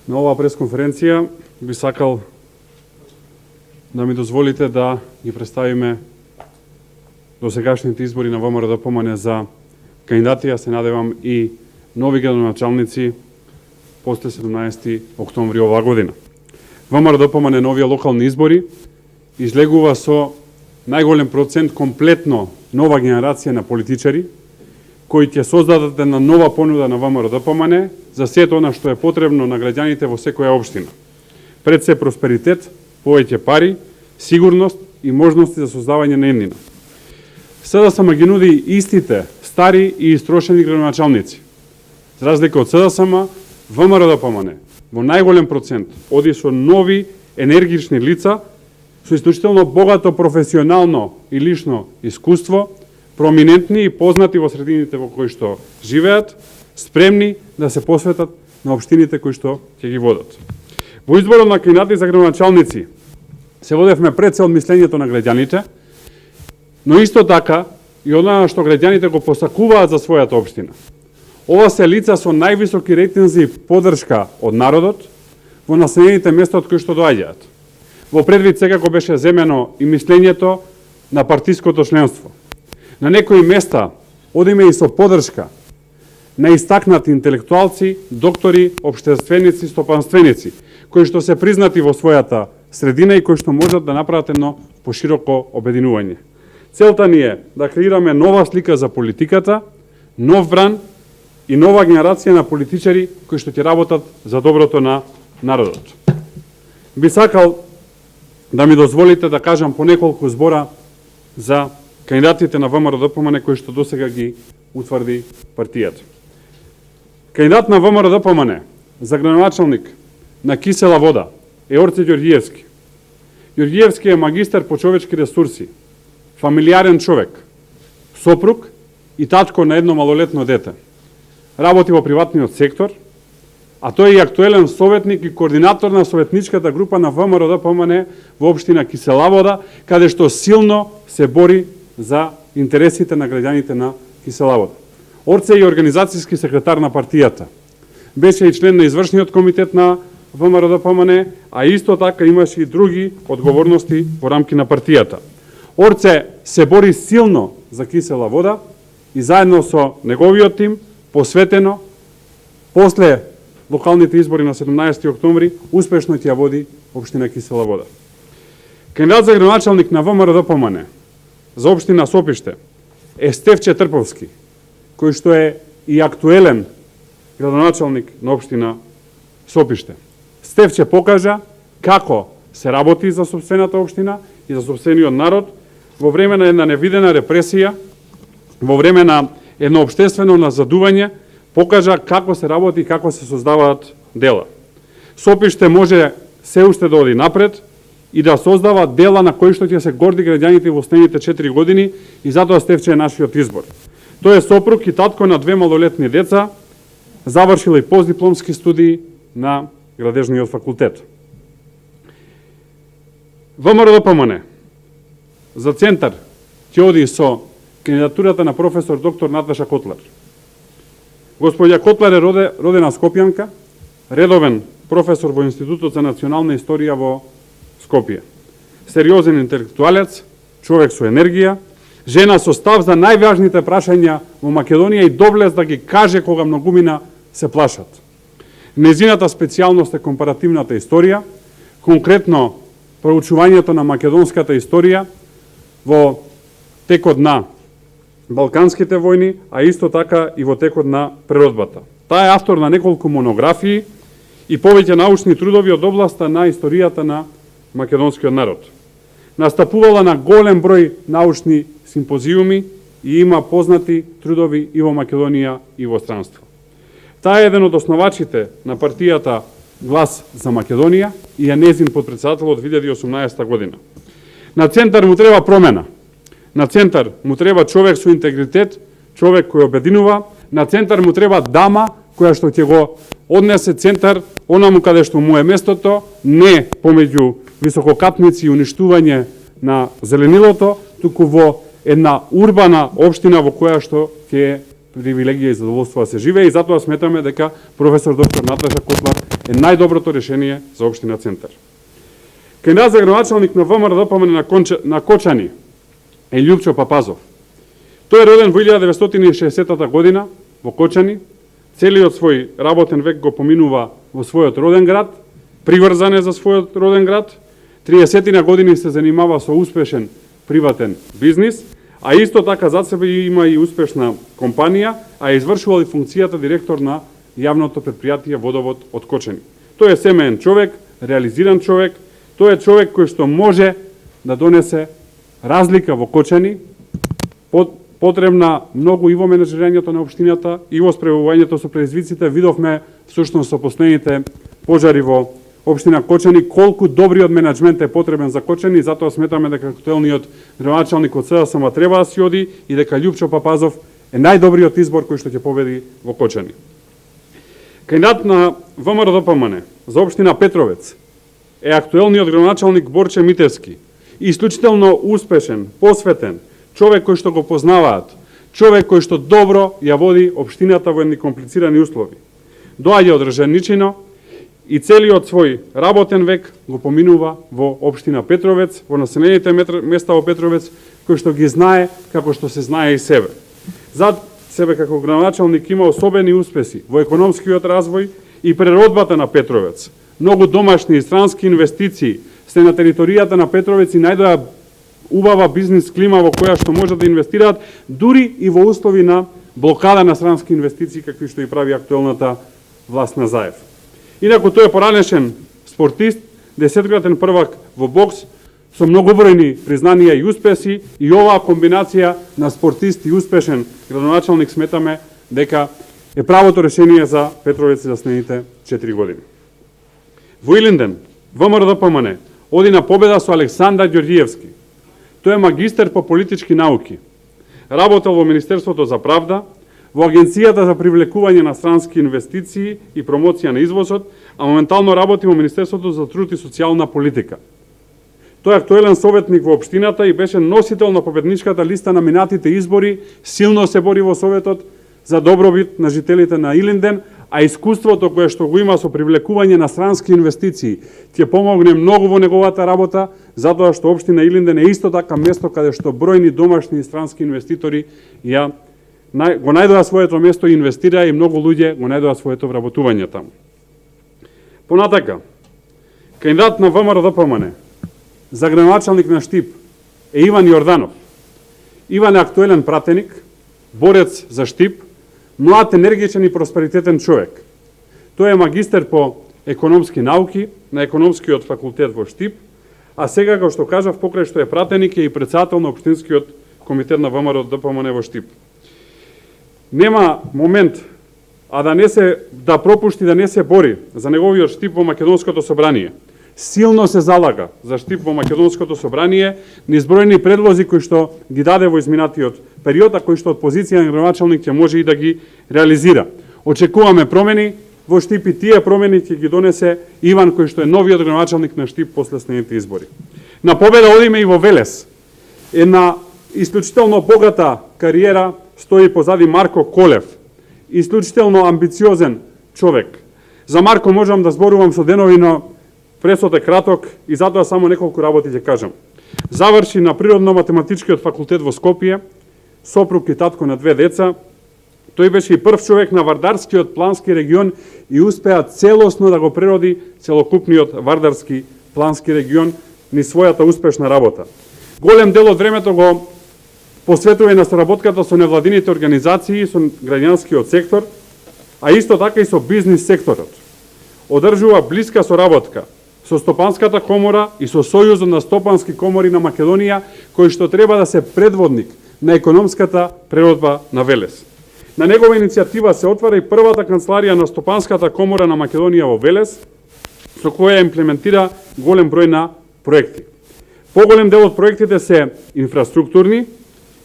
На оваа пресконференција би сакал да ми дозволите да ги представиме досегашните избори на ВМРО-ДПМНЕ за кандидати, ја се надевам и нови градоначалници после 17 октомври оваа година. ВМРО-ДПМНЕ новија локални избори излегува со најголем процент комплетно нова генерација на политичари кои ќе создадат една нова понуда на ВМРО-ДПМНЕ за сето она што е потребно на граѓаните во секоја општина. Пред се просперитет, повеќе пари, сигурност и можности за создавање на еднина. СДСМ ги нуди истите стари и истрошени градоначалници. За разлика од СДСМ, ВМРО-ДПМНЕ во најголем процент оди со нови енергични лица со исклучително богато професионално и лично искуство, проминентни и познати во средините во кои што живеат, спремни да се посветат на општините кои што ќе ги водат. Во изборот на кандидати за градоначалници се водевме пред се од мислењето на граѓаните, но исто така и она што граѓаните го посакуваат за својата општина. Ова се лица со највисоки рейтинзи и поддршка од народот во населените места од кои што доаѓаат. Во предвид секако беше земено и мислењето на партиското членство. На некои места одиме и со поддршка на истакнати интелектуалци, доктори, општественици, стопанственици, кои што се признати во својата средина и кои што можат да направат едно пошироко обединување. Целта ни е да креираме нова слика за политиката, нов бран и нова генерација на политичари кои што ќе работат за доброто на народот. Би сакал да ми дозволите да кажам по неколку збора за кандидатите на ВМРО-ДПМНЕ кои што досега ги утврди партијата. Кандидат на ВМРО-ДПМНЕ за градоначалник на Кисела Вода е Орце Ѓорѓиевски. Ѓорѓиевски е магистар по човечки ресурси, фамилијарен човек, сопруг и татко на едно малолетно дете. Работи во приватниот сектор, а тој е и актуелен советник и координатор на советничката група на ВМРО-ДПМНЕ во општина Кисела Вода, каде што силно се бори за интересите на граѓаните на Кисела Вода. Орце е организацијски секретар на партијата. Беше и член на извршниот комитет на ВМРО-ДПМНЕ, а исто така имаше и други одговорности во рамки на партијата. Орце се бори силно за Кисела Вода и заедно со неговиот тим, посветено, после локалните избори на 17 октомври, успешно ќе ја води општина Кисела Вода. Кандидат за градоначалник на ВМРО-ДПМНЕ за општина Сопиште е Стефче Трповски, кој што е и актуелен градоначалник на општина Сопиште. Стефче покажа како се работи за сопствената општина и за сопствениот народ во време на една невидена репресија, во време на едно општествено назадување, покажа како се работи и како се создаваат дела. Сопиште може се уште да оди напред и да создава дела на кои што ќе се горди граѓаните во следните 4 години и затоа Стефче е нашиот избор. Тој е сопруг и татко на 2 малолетни деца, завршил и постдипломски студии на Градежниот факултет. ВМРО-ДПМНЕ за центар ќе оди со кандидатурата на професор доктор Наташа Котлар. Господја Котлар е родена скопјанка, редовен професор во Институтот за национална историја во Скопје. Сериозен интелектуалец, човек со енергија, жена со став за најважните прашања во Македонија и доблес да ги каже кога многумина се плашат. Незината специјалност е компаративната историја, конкретно проучувањето на македонската историја во текот на Балканските војни, а исто така и во текот на природбата. Таа е автор на неколку монографии и повеќе научни трудови од областа на историјата на македонскиот народ. Настапувала на голем број научни симпозиуми и има познати трудови и во Македонија и во странство. Таа е еден од основачите на партијата Глас за Македонија и е незин подпредседател од 2018 година. На центар му треба промена. На центар му треба човек со интегритет, човек кој обединува. На центар му треба дама која што ќе го однесе центар онаму каде што му е местото, не помеѓу висококатници и уништување на зеленилото, туку во една урбана општина во која што ќе привилегија и задоволство да се живее, и затоа сметаме дека професор доктор Наташа Котлар е најдоброто решение за општина Центар. Кандидат за градоначалник на ВМРО ДПМН на Кочани е Љупчо Папазов. Тој е роден во 1960 година во Кочани, целиот свој работен век го поминува во својот роден град, приврзан е за својот роден град, 30 години се занимава со успешен приватен бизнис, а исто така зад себе има и успешна компанија, а е извршувал и функцијата директор на јавното предпријатие Водовод од Кочани. Тој е семеен човек, реализиран човек, тој е човек кој што може да донесе разлика во Кочани, потребна многу и во менеджирањето на општината и во справувањето со предизвиците. Видовме всушност со последните пожари во општина Кочани колку добриот менеджмент е потребен за Кочани, затоа сметаме дека актуелниот градоначалник од СДСМ треба да си оди и дека Љупчо Папазов е најдобриот избор кој што ќе победи во Кочани. Кандидат на ВМРО ДПМН за општина Петровец е актуелниот градоначалник Борче Митевски, исклучително успешен, посветен, човек кој што го познаваат, човек кој што добро ја води општината во едни комплицирани услови. Доаѓа од Рженичино и целиот свој работен век го поминува во општина Петровец, во населените места во Петровец, кој што ги знае како што се знае и себе. Зад себе како градоначалник има особени успеси во економскиот развој и преродбата на Петровец. Многу домашни и странски инвестиции се на територијата на Петровец и најдоа убава бизнис клима во која што можат да инвестираат дури и во услови на блокада на странски инвестиции какви што и прави актуелната власт на Заев. Инаку тој е поранешен спортист, 10-кратен првак во бокс, со многобројни признанија и успеси, и оваа комбинација на спортист и успешен градоначалник сметаме дека е правото решение за Петровец за следните 4 години. Во Илинден, ВМРО ДПМН оди на победа со Александар Ѓорѓиевски. Тој е магистер по политички науки. Работел во Министерството за правда, во Агенцијата за привлекување на странски инвестиции и промоција на извозот, а моментално работи во Министерството за труд и социјална политика. Тој е актуелен советник во општината и беше носител на победничката листа на минатите избори, силно се бори во Советот за добробит на жителите на Илинден, а искуството кое што го има со привлекување на странски инвестиции ќе помогне многу во неговата работа, затоа што општина Илинден е исто така место каде што бројни домашни и странски инвеститори го најдоа своето место и инвестира, и многу луѓе го најдоа своето вработување таму. Понатака, кандидат на ВМРО ДПМН за градоначалник на Штип е Иван Јорданов. Иван е актуелен пратеник, борец за Штип, млад, енергичен и просперитетен човек. Тој е магистер по економски науки на Економскиот факултет во Штип, а сега, како што кажав, покрај што е пратеник, е и председател на Општинскиот комитет на ВМРО ДПМН во Штип. Нема момент да пропушти да не се бори за неговиот Штип во Македонското собрание. Силно се залага за Штип во Македонското собрание, низ бројни предлози кои што ги даде во изминатиот период, а кои што од позиција на градоначалник ќе може и да ги реализира. Очекуваме промени во Штип и тие промени ќе ги донесе Иван, кој што е новиот градоначалник на Штип после следните избори. На победа одиме и во Велес. Една исклучително богата кариера стои позади Марко Колев, исклучително амбициозен човек. За Марко можам да зборувам со денови, но пресот е краток и затоа само неколку работи ќе кажам. Заврши на Природно-математичкиот факултет во Скопје, сопруг и татко на 2 деца. Тој беше и прв човек на Вардарскиот плански регион и успеа целосно да го прероди целокупниот Вардарски плански регион низ својата успешна работа. Голем дел од времето го посветува на соработката со невладините организации и со граѓанскиот сектор, а исто така и со бизнис секторот. Одржува блиска соработка со Стопанската комора и со Сојузот на стопански комори на Македонија, кој што треба да се предводник на економската преродба на Велес. На негова иницијатива се отвара и првата канцеларија на Стопанската комора на Македонија во Велес, со која имплементира голем број на проекти. Поголем дел од проектите се инфраструктурни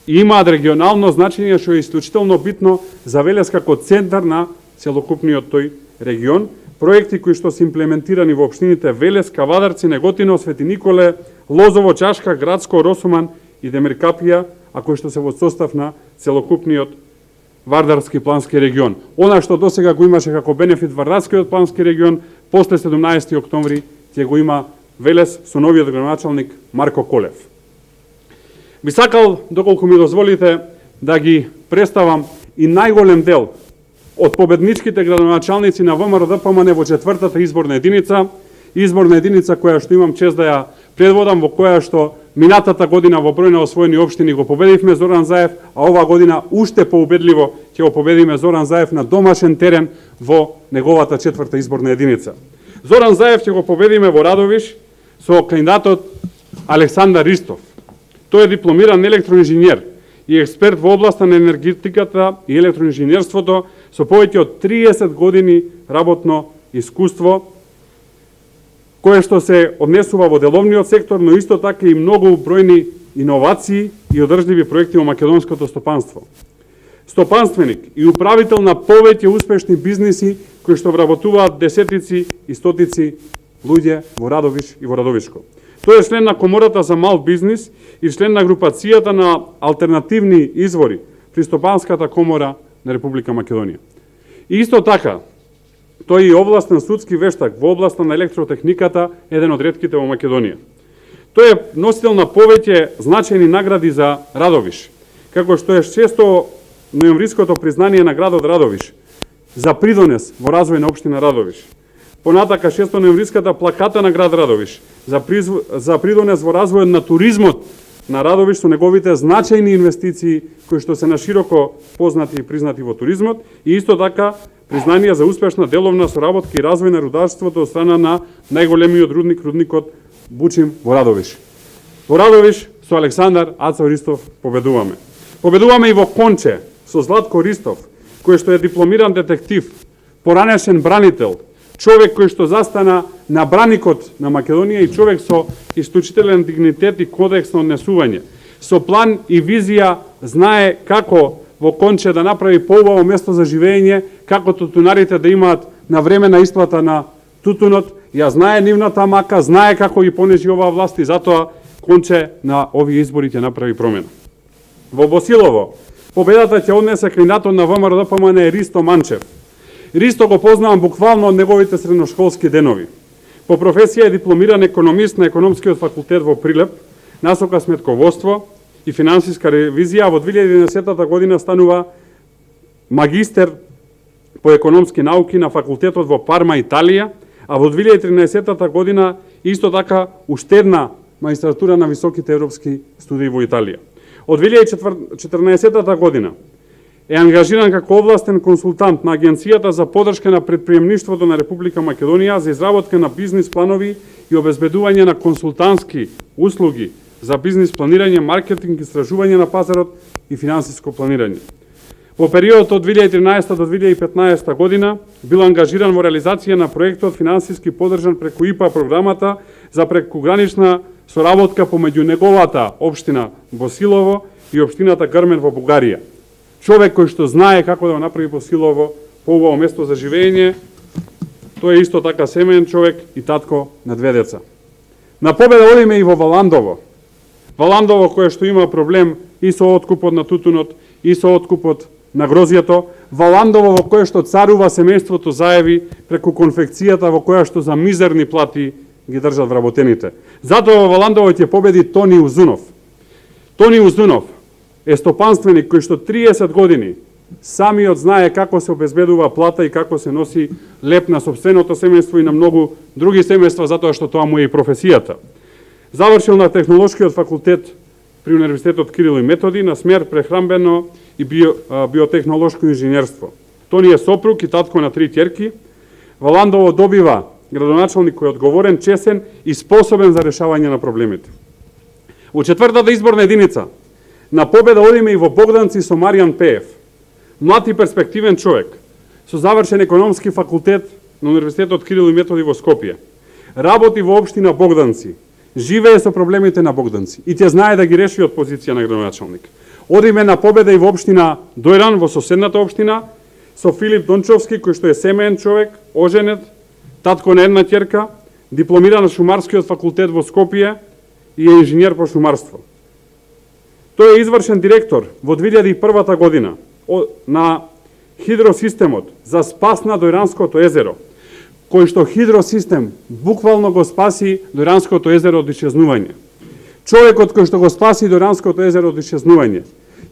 и имаат регионално значење, што е исклучително битно за Велес како центар на целокупниот тој регион. Проекти кои што се имплементирани во општините Велес, Кавадарци, Неготино, Свети Николе, Лозово, Чашка, Градско, Росуман и Демиркапија, а кои што се во состав на целокупниот Вардарски плански регион. Она што досега го имаше како бенефит Вардарскиот плански регион, после 17. октомври ќе го има Велес со новиот градоначалник Марко Колев. Би сакал, доколку ми дозволите, да ги представам и најголем дел од победничките градоначалници на ВМРО-ДПМН во 4-та изборна единица која што имам чест да ја предводам, во која што минатата година во број на освоени општини го победивме Зоран Заев, а ова година уште поубедливо ќе го победиме Зоран Заев на домашен терен во неговата 4-та изборна единица. Зоран Заев ќе го победиме во Радовиш со кандидатот Александар Ристов. Тој е дипломиран електроинженер и експерт во областа на енергетиката и електроинженерството со повеќе од 30 години работно искуство, кое што се однесува во деловниот сектор, но исто така и многу бројни иновации и одржливи проекти во македонското стопанство. Стопанственик и управител на повеќе успешни бизниси кои што вработуваат десетици и стотици луѓе во Радовиш и во Радовишко. Тој е член на Комората за мал бизнис и член на групацијата на алтернативни извори при Стопанската комора на Република Македонија. И исто така, тој е областен судски вештак во областа на електротехниката, еден од ретките во Македонија. Тој е носител на повеќе значајни награди за Радовиш, како што е 600-ноемвриското признание на градот Радовиш за придонес во развој на општина Радовиш. Понатака 600-ноемвриската плаката на град Радовиш за придонес во развојот на туризмот на Радовиш со неговите значајни инвестиции кои што се нашироко познати и признати во туризмот, и исто така признание за успешна деловна соработка и развој на рударството од страна на најголемиот рудникот Бучим во Радовиш. Во Радовиш со Александар Ацо Ристов победуваме. Победуваме и во Конче со Златко Ристов, кој што е дипломиран детектив, поранешен бранител, човек кој што застана на браникот на Македонија и човек со исклучителен дигнитет и кодекс на однесување. Со план и визија знае како во Конче да направи поубаво место за живење, како тутунарите да имаат навремена исплата на тутунот. Ја знае нивната мака, знае како ги понижи оваа власт и затоа Конче на овие избори ќе направи промена. Во Босилово победата ќе однесе кандидатот на ВМРО-ДПМН Ристо Манчев. Ристо го познавам буквално од неговите средношколски денови. По професија е дипломиран економист на економскиот факултет во Прилеп, насока сметководство и финансиска ревизија, а во 2010 година станува магистер по економски науки на факултетот во Парма, Италија, а во 2013 година исто така уште една магистратура на високите европски студии во Италија. Од 2014 година е ангажиран како областен консултант на Агенцијата за подршка на предприемништвото на Република Македонија за изработка на бизнис планови и обезбедување на консултантски услуги за бизнис планирање, маркетинг, истражување на пазарот и финансиско планирање. Во периодот од 2013 до 2015 година бил ангажиран во реализација на проектот финансиски поддржан преку ИПА програмата за прекугранична соработка помеѓу неговата општина Босилово и општината Грмен во Бугарија. Човек кој што знае како да направи Босилово поубаво место за живење, тој е исто така семеен човек и татко на 2 деца. На победа одиме и во Валандово. Валандово кое што има проблем и со откупот на тутунот, и со откупот на грозјето. Валандово во кое што царува семејството Заеви преку конфекцијата во која што за мизерни плати ги држат вработените. Затоа во Валандово ќе победи Тони Узунов. Тони Узунов е стопанственик кој што 30 години самиот знае како се обезбедува плата и како се носи леп на сопственото семејство и на многу други семејства, затоа што тоа му е и професијата. Завршил на Технолошкиот факултет при Универзитетот Кирил и Методи на смер прехранбено и биотехнолошко инженерство. Тони е сопруг и татко на 3 ќерки. Валандово добива градоначалник кој е одговорен, чесен и способен за решавање на проблемите. Во 4-та изборна единица на победа одиме и во Богданци со Маријан Пеев. Млад и перспективен човек, со завршен економски факултет на Универзитетот Кирил и Методи во Скопје. Работи во општина Богданци, живее со проблемите на Богданци и ќе знае да ги реши од позиција на градоначалник. Одиме на победа и во општина Дојран, во соседната општина, со Филип Дончовски, кој што е семеен човек, оженет, татко на една ќерка, дипломиран на Шумарскиот факултет во Скопје и е инженер по шумарство. Тој е извршен директор во 2001 година на хидросистемот за спас на Дојранското езеро, кој што хидросистем буквално го спаси Дојранското езеро од исчезнување. Човекот кој што го спаси Дојранското езеро од исчезнување,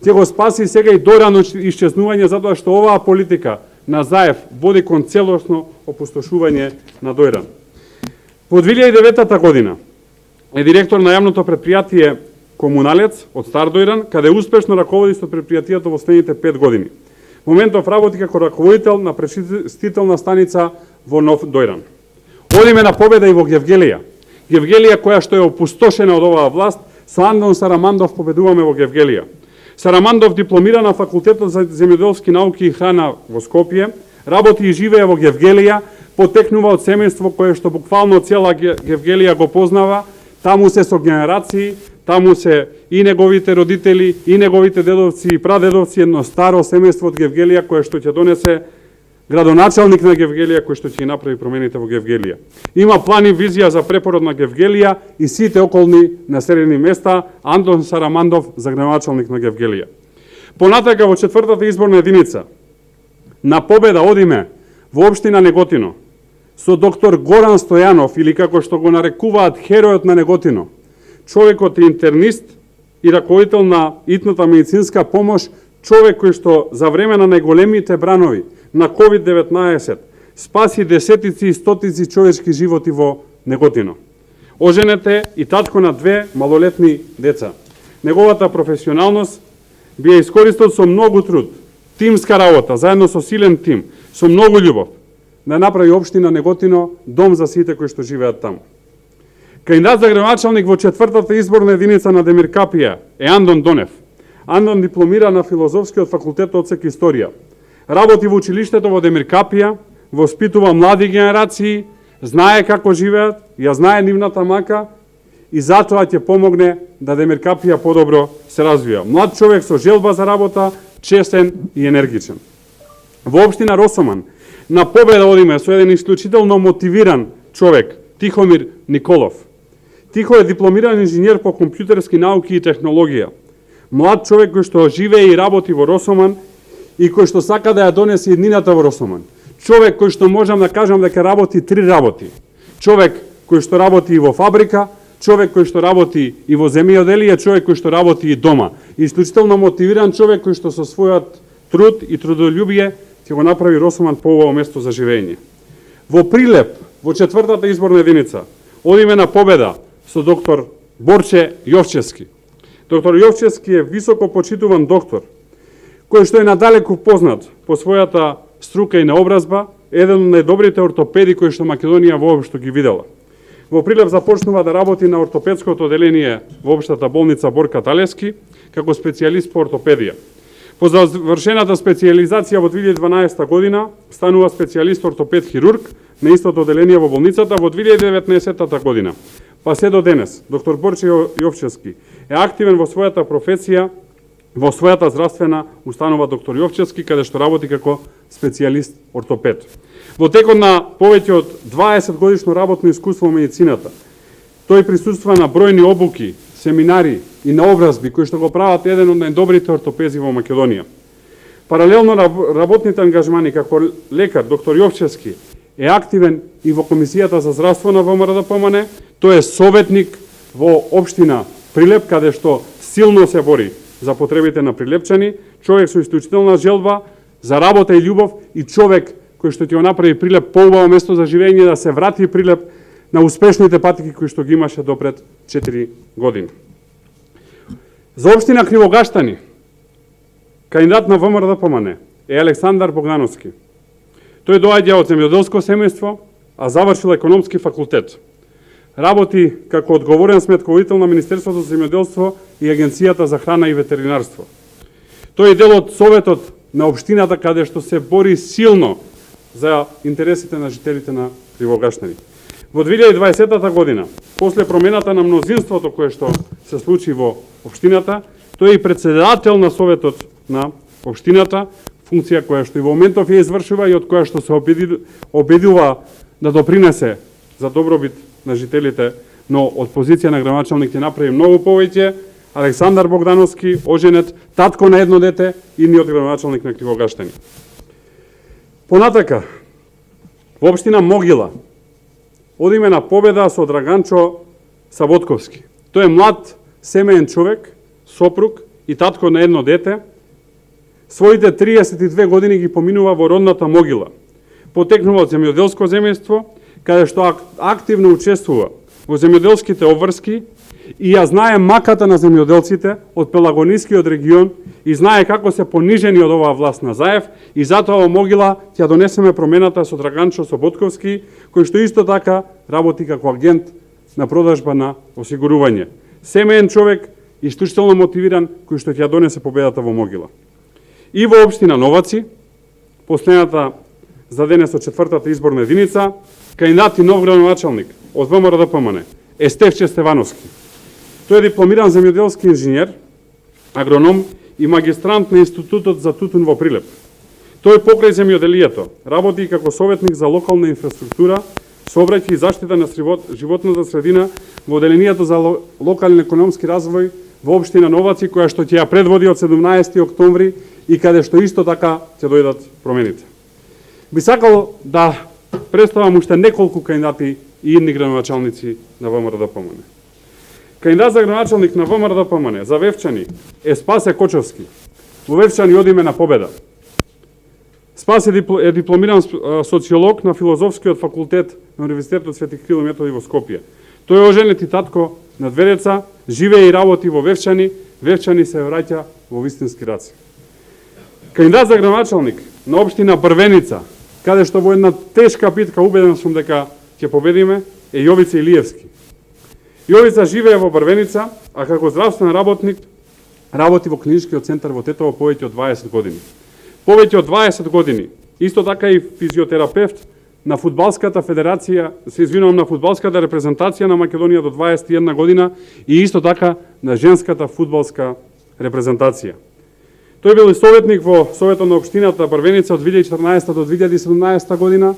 ќе го спаси сега и дорано исчезнување, затоа што оваа политика на Заев води кон целосно опустошување на Дојран. Во 2009 година е директор на јавното предпријатие Комуналец од Стар Дојран, каде успешно раководи со предпријатието во следните 5 години. Во моментов работи како раководител на пречистителна станица во Нов Дојран. Одиме на победа и во Гевгелија. Гевгелија која што е опустошена од оваа власт, со Андон Сарамандов победуваме во Гевгелија. Сарамандов дипломира на Факултетот за земјоделски науки и храна во Скопје, работи и живее во Гевгелија, потекнува од семејство кое што буквално цела Гевгелија го познава, таму се со генерации, таму се и неговите родители, и неговите дедовци и прадедовци, едно старо семејство од Гевгелија кое што ќе донесе градоначалник на Гевгелија кој што ќе направи промените во Гевгелија. Има план и визија за препород на Гевгелија и сите околни населени места, Андон Сарамандов за градоначалник на Гевгелија. Понатака во 4-та изборна единица на победа одиме во општина Неготино со доктор Горан Стојанов, или како што го нарекуваат херојот на Неготино. Човекот е интернист и раководител на итната медицинска помош, човек кој што за време на најголемите бранови на COVID-19 спаси десетици и стотици човечки животи во Неготино. Оженете и татко на 2 малолетни деца. Неговата професионалност би ја искористил со многу труд, тимска работа, заедно со силен тим, со многу љубов, да направи општина Неготино дом за сите кои што живеат таму. Кандидат за градоначалник во 4-та изборна единица на Демиркапија е Андон Донев. Андон дипломира на Филозофскиот факултет одсек Историја. Работи во училиштето во Демиркапија, воспитува млади генерации, знае како живеат, ја знае нивната мака и затоа ќе помогне да Демиркапија подобро се развија. Млад човек со желба за работа, честен и енергичен. Во општина Росоман на победа одиме со еден исклучително мотивиран човек, Тихомир Николов. Тихо е дипломиран инженер по компјутерски науки и технологија. Млад човек кој што живее и работи во Росоман и кој што сака да ја донесе еднината во Росоман. Човек кој што можам да кажам дека работи 3 работи. Човек кој што работи и во фабрика, човек кој што работи и во земјоделие, човек кој што работи и дома. Исклучително мотивиран човек кој што со својот труд и трудолюбие ќе го направи Росоман поубаво место за живење. Во Прилеп, во 4-та изборна единица, одиме на победа со доктор Борче Јовчевски. Доктор Јовчевски е високо почитуван доктор, кој што е надалеку познат по својата струка и наобразба, еден од најдобрите ортопеди кои што Македонија воопшто ги видела. Во Прилеп започнува да работи на ортопедското оделение во општата болница Борка Талески како специјалист по ортопедија. По завршената специјализација во 2012 година станува специјалист ортопед-хирург на истото оделение во болницата во 2019 година. Па се до денес, доктор Борче Јовчевски е активен во својата професија, во својата здравствена установа доктор Јовчевски, каде што работи како специјалист ортопед. Во текот на повеќе од 20 годишно работно искуство во медицината, тој присуства на бројни обуки, семинари и наобразби кои што го прават еден од најдобрите ортопези во Македонија. Паралелно на работните ангажмани како лекар, доктор Јовчевски е активен и во Комисијата за здравство на ВМРО-ДПМН, тој е советник во општина Прилеп, каде што силно се бори за потребите на прилепчани, човек со исклучителна желба за работа и љубов и човек кој што ќе го направи Прилеп поубаво место за живење, да се врати Прилеп на успешните патики кои што ги имаше допред 4 години. За општина Кривогаштани, кандидат на ВМРО-ДПМН е Александар Богдановски. Тој доаѓа од земјоделско семејство, а завршил економски факултет. Работи како одговорен сметководител на Министерството за земјоделство и Агенцијата за храна и ветеринарство. Тој е дел од советот на општината каде што се бори силно за интересите на жителите на Кривогаштани. Во 2020 година, после промената на мнозинството кое што се случи во општината, тој е и председател на советот на општината, функција која што и во моментов ја извршува и од која што се обидува да допринесе за добробит на жителите, но од позиција на градоначалник ќе направи многу повеќе, Александар Богдановски, оженет, татко на едно дете, идниот градоначалник на Кривогаштани. Понатака, во општина Могила, одиме на победа со Драганчо Саботковски. Тој е млад семеен човек, сопруг и татко на едно дете. Своите 32 години ги поминува во родната Могила. Потекнува од земјоделско земјојство, каде што активно учествува во земјоделските обврски и ја знае маката на земјоделците од Пелагонискиот регион и знае како се понижени од оваа власт на Заев и затоа во Могила ќе донесеме промената со Драганчо Соботковски, кој што исто така работи како агент на продажба на осигурување. Семеен човек, исклучително мотивиран, кој што ќе донесе победата во Могила. И во општина Новаци, последната за денес од 4-та изборна единица, кандидат и нов градоначалник од ВМРО-ДПМН е Стефче Стевановски. Тој е дипломиран земјоделски инженер, агроном и магистрант на Институтот за тутун во Прилеп. Тој покрај земјоделието работи како советник за локална инфраструктура, сообраќај и заштита на животната средина во Оделенијето за локален економски развој во општина Новаци, која што ќе ја предводи од 17 октомври и каде што исто така ќе дојдат промените. Би сакал да представам уште неколку кандидати и идни градоначалници на ВМРО-ДПМН. Кандидат за градоначалник на ВМРО-ДПМН за Вевчани е Спасе Кочовски. Во Вевчани одиме на победа. Спасе е дипломиран социолог на Филозофскиот факултет на Универзитетот Свети Кирил и Методи во Скопје. Тој е оженет и татко на две деца, живее и работи во Вевчани, Вевчани се враќа во вистински раци. Кандидат за градоначалник на општина Брвеница, каде што во една тешка битка убеден сум дека ќе победиме, е Јовица Илиевски. Јовица живее во Брвеница, а како здравствен работник работи во клиничкиот центар во Тетово повеќе од 20 години. Повеќе од 20 години, исто така и физиотерапевт на фудбалската федерација, на фудбалската репрезентација на Македонија до 21 година и исто така на женската фудбалска репрезентација. Тој бил и советник во Советот на општината Брвеница од 2014 до 2017 година,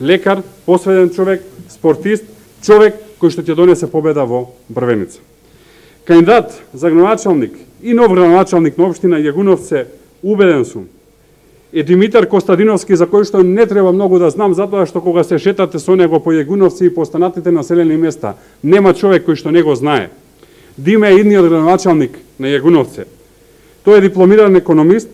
лекар, посветен човек, спортист, човек кој што ќе донесе победа во Брвеница. Кандидат за градоначалник и нов градоначалник на општина Јагуновце, убеден сум, е Димитар Костадиновски, за кој што не треба многу да знам, затоа што кога се шетате со него по Јагуновци и по останатите населени места, нема човек кој што не го знае. Диме е идниот градоначалник на Јагуновце. Тој е дипломиран економист,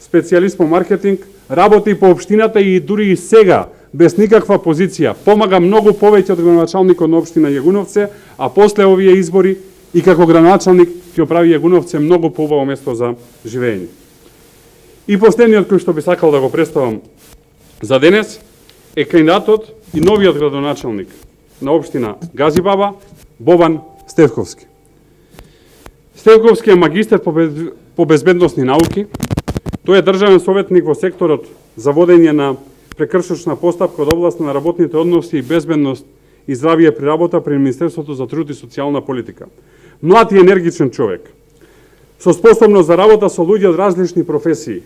специјалист по маркетинг, работи по општината и дури и сега, без никаква позиција, помага многу повеќе од градоначалникот на општина Јагуновце, а после овие избори и како градоначалник ќе прави Јагуновце многу поубаво место за живење. И последниот кој што би сакал да го представам за денес е кандидатот и новиот градоначалник на општина Газибаба, Бобан Стевковски. Стевковски е магистер по безбедносни науки. Тој е државен советник во секторот за водење на прекршочна постапка од област на работните односи и безбедност и здравје при работа при Министерството за труд и социјална политика. Млад и енергичен човек, со способност за работа со луѓе од различни професии,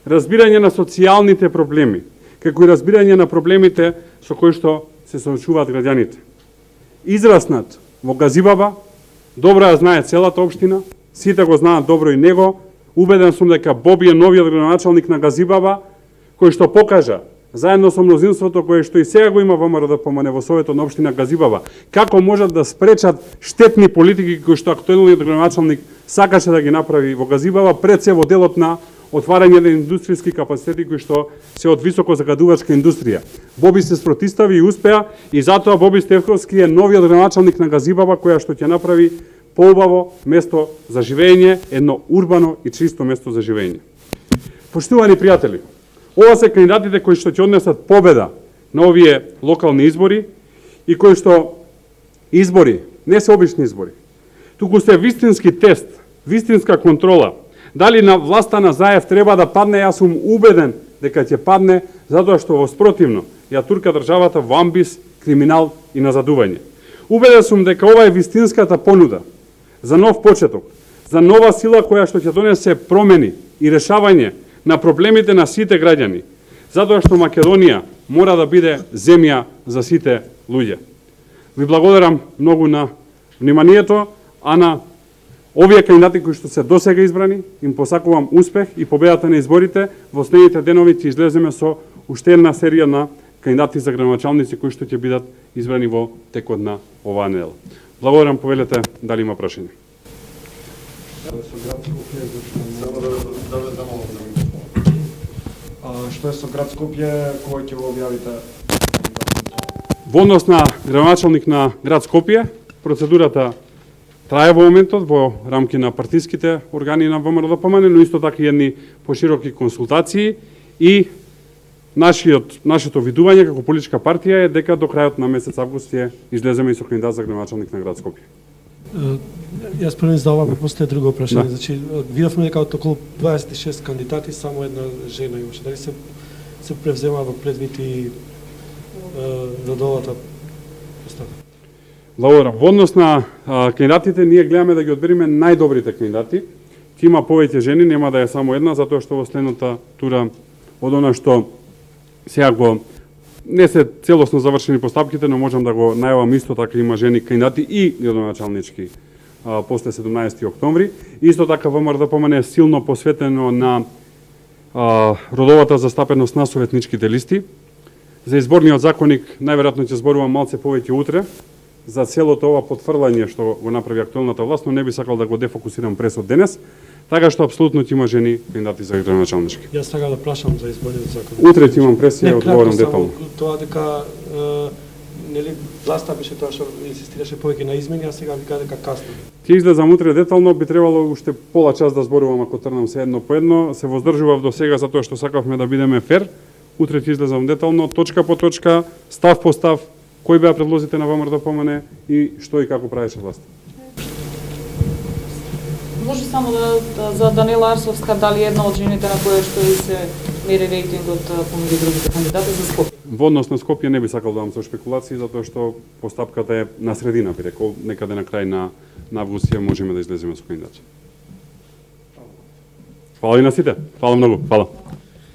разбирање на социјалните проблеми, како и разбирање на проблемите со кои што се соочуваат граѓаните. Израснат во Газибаба, добро ја знае целата општина, сите го знаат добро и него. Убеден сум дека Боби е новиот градоначалник на Газибаба, кој што покажа, заедно со мнозинството кое што и сега го има ВМРО-ДПМН во Советот на општина Газибаба, како можат да спречат штетни политики кои што актуелниот градоначалник сакаше да ги направи во Газибаба, пред се во делот на отварање на индустријски капацитети кои што се од високо загадувачка индустрија. Боби се спротистави и успеа и затоа Боби Стевковски е новиот градоначалник на Газибаба, која што ќе направи поубаво место за живење, едно урбано и чисто место за живење. Поштувани пријатели, ова се кандидатите кои што ќе однесат победа на овие локални избори и кои што избори не се обични избори, туку се вистински тест, вистинска контрола. Дали на власта на Заев треба да падне, јас сум убеден дека ќе падне, затоа што во спротивно ја турка државата во амбис, криминал и назадување. Убеден сум дека ова е вистинската понуда за нов почеток, за нова сила која што ќе донесе промени и решавање на проблемите на сите граѓани, затоа што Македонија мора да биде земја за сите луѓе. Ви благодарам многу на вниманието, а на Овие кандидати кои што се досега избрани, им посакувам успех и победата на изборите. Во следните денови ќе излеземе со уште една серија на кандидати за градоначалници кои што ќе бидат избрани во текот на оваа недела. Благодарам, повелете, дали има прашање. Што е со град Скопје, кој ќе го објавите? Во однос на градоначалник на град Скопје, процедурата трае во моментот во рамки на партиските органи на ВМРО-ДПМН, но исто така и едни пошироки консултации и нашето видување како политичка партија е дека до крајот на месец август ќе излеземе и со кандидат за градоначалник на град Скопје. Јас првен за ова после друго прашање. Да. Значи, видовме дека од околу 26 кандидати само една жена имаше. Дали се превзема во предвид и родовата поставка? Благодарам. Во однос на кандидатите, ние гледаме да ги одбериме најдобрите кандидати. Ќе има повеќе жени, нема да е само една, затоа што во следната тура од она што сега го не се целосно завршени постапките, но можам да го најавам исто така има жени кандидати и градоначалнички после 17 октомври. Исто така ВМРО-ДПМН е силно посветено на родовата застапеност на советничките листи. За изборниот законник најверојатно ќе зборувам малце повеќе утре за целото ова потврлање што го направи актуелната власт, но не би сакал да го дефокусирам пресот денес, така што апсолутно ќе има жени кандидати за градоначалнички. Јас сакам да прашам за изборниот закон. Утре ќе имам пресија и одговорам детално. Тоа дека нели власта беше тоа што инсистираше повеќе на измени, а сега вика дека касно. Ќе излезам утре детално, би требало уште пола час да зборувам ако трнам се едно по едно. Се воздржував до сега затоа што сакавме да бидеме фер. Утре ќе излезам детално, точка по точка, став по став, кои беа предлозите на ВМРО-ДПМН и што и како правеше власт. Може само за Данила Арсовска, дали една од жените на која што и се мери рейтингот помеѓу другите кандидати за Скопје? Во однос на Скопје не би сакал да дам со шпекулации, затоа што постапката е на средина, би рекол, некаде на крај на август можеме да излеземе со кандидати. Фала и на сите. Фала многу. Фала.